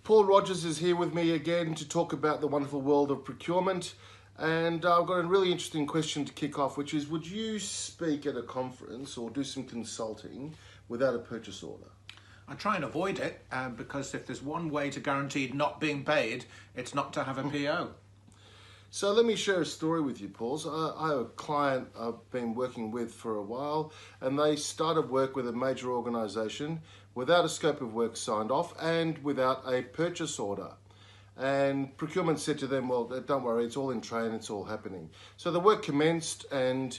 Paul Rogers is here with me again to talk about the wonderful world of procurement. And I've got a really interesting question to kick off, which is, would you speak at a conference or do some consulting without a purchase order? I try and avoid it because if there's one way to guarantee not being paid, it's not to have a PO. So let me share a story with you, Paul. So I have a client I've been working with for a while, and they started work with a major organisation without a scope of work signed off and without a purchase order. And procurement said to them, well, don't worry, it's all in train, it's all happening. So the work commenced and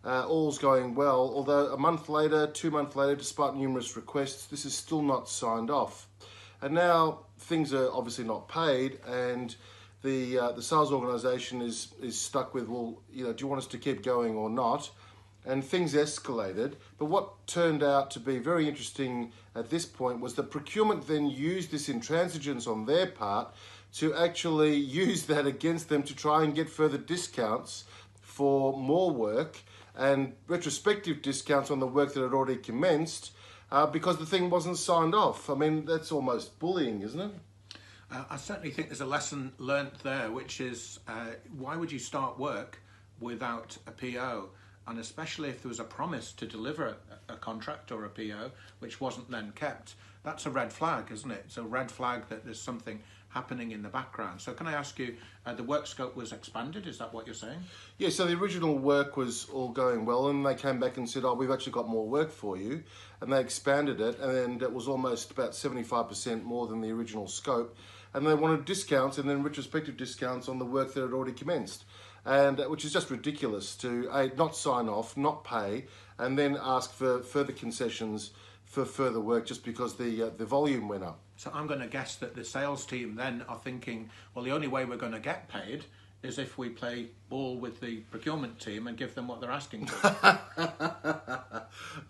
all's going well, although a month later, 2 months later, despite numerous requests, this is still not signed off. And now things are obviously not paid, and the sales organisation is stuck with, well, do you want us to keep going or not? And things escalated. But what turned out to be very interesting at this point was that procurement then used this intransigence on their part to actually use that against them to try and get further discounts for more work and retrospective discounts on the work that had already commenced because the thing wasn't signed off. I mean, that's almost bullying, isn't it? I certainly think there's a lesson learnt there, which is why would you start work without a PO? And especially if there was a promise to deliver a contract or a PO, which wasn't then kept. That's a red flag, isn't it? It's a red flag that there's something happening in the background. So can I ask you, the work scope was expanded, is that what you're saying? Yeah, so the original work was all going well, and they came back and said, oh, we've actually got more work for you. And they expanded it, and it was almost about 75% more than the original scope. And they wanted discounts and then retrospective discounts on the work that had already commenced. And which is just ridiculous to not sign off, not pay, and then ask for further concessions for further work just because the volume went up. So I'm going to guess that the sales team then are thinking, well, the only way we're going to get paid is if we play ball with the procurement team and give them what they're asking for.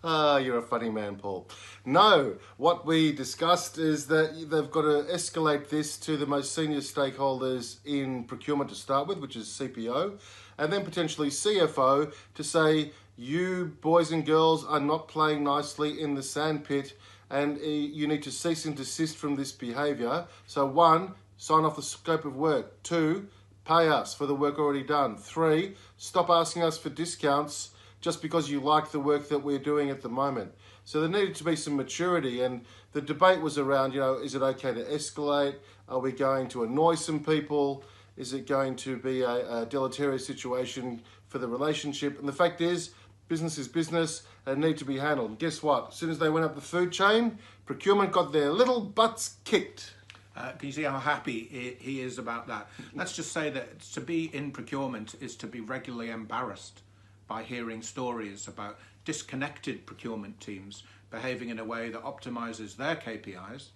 Ah, you're a funny man, Paul. No, what we discussed is that they've got to escalate this to the most senior stakeholders in procurement to start with, which is CPO, and then potentially CFO to say, you boys and girls are not playing nicely in the sandpit and you need to cease and desist from this behaviour. So 1, sign off the scope of work. 2, pay us for the work already done. 3, stop asking us for discounts just because you like the work that we're doing at the moment. So there needed to be some maturity, and the debate was around, is it okay to escalate? Are we going to annoy some people? Is it going to be a deleterious situation for the relationship? And the fact is business and need to be handled. And guess what? As soon as they went up the food chain, procurement got their little butts kicked. Can you see how happy he is about that? Let's just say that to be in procurement is to be regularly embarrassed by hearing stories about disconnected procurement teams behaving in a way that optimises their KPIs,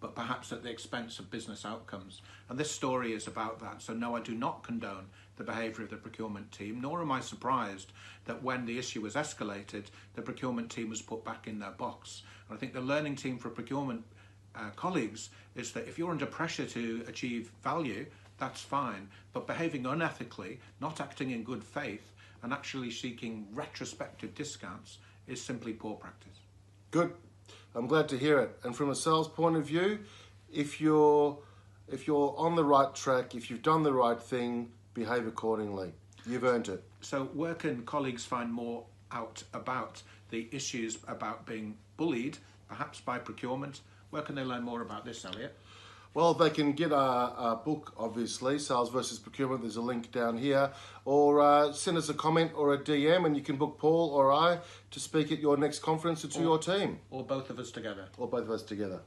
but perhaps at the expense of business outcomes. And this story is about that. So no, I do not condone the behaviour of the procurement team, nor am I surprised that when the issue was escalated, the procurement team was put back in their box. And I think the learning team for procurement colleagues is that if you're under pressure to achieve value, that's fine, but behaving unethically, not acting in good faith, and actually seeking retrospective discounts is simply poor practice. Good. I'm glad to hear it. And from a sales point of view, if you're on the right track, if you've done the right thing, behave accordingly. You've earned it. So where can colleagues find more out about the issues about being bullied, perhaps by procurement? Where can they learn more about this, Elliot? Well, they can get our book, obviously, Sales versus Procurement. There's a link down here. Or send us a comment or a DM and you can book Paul or I to speak at your next conference or to your team. Or both of us together. Or both of us together.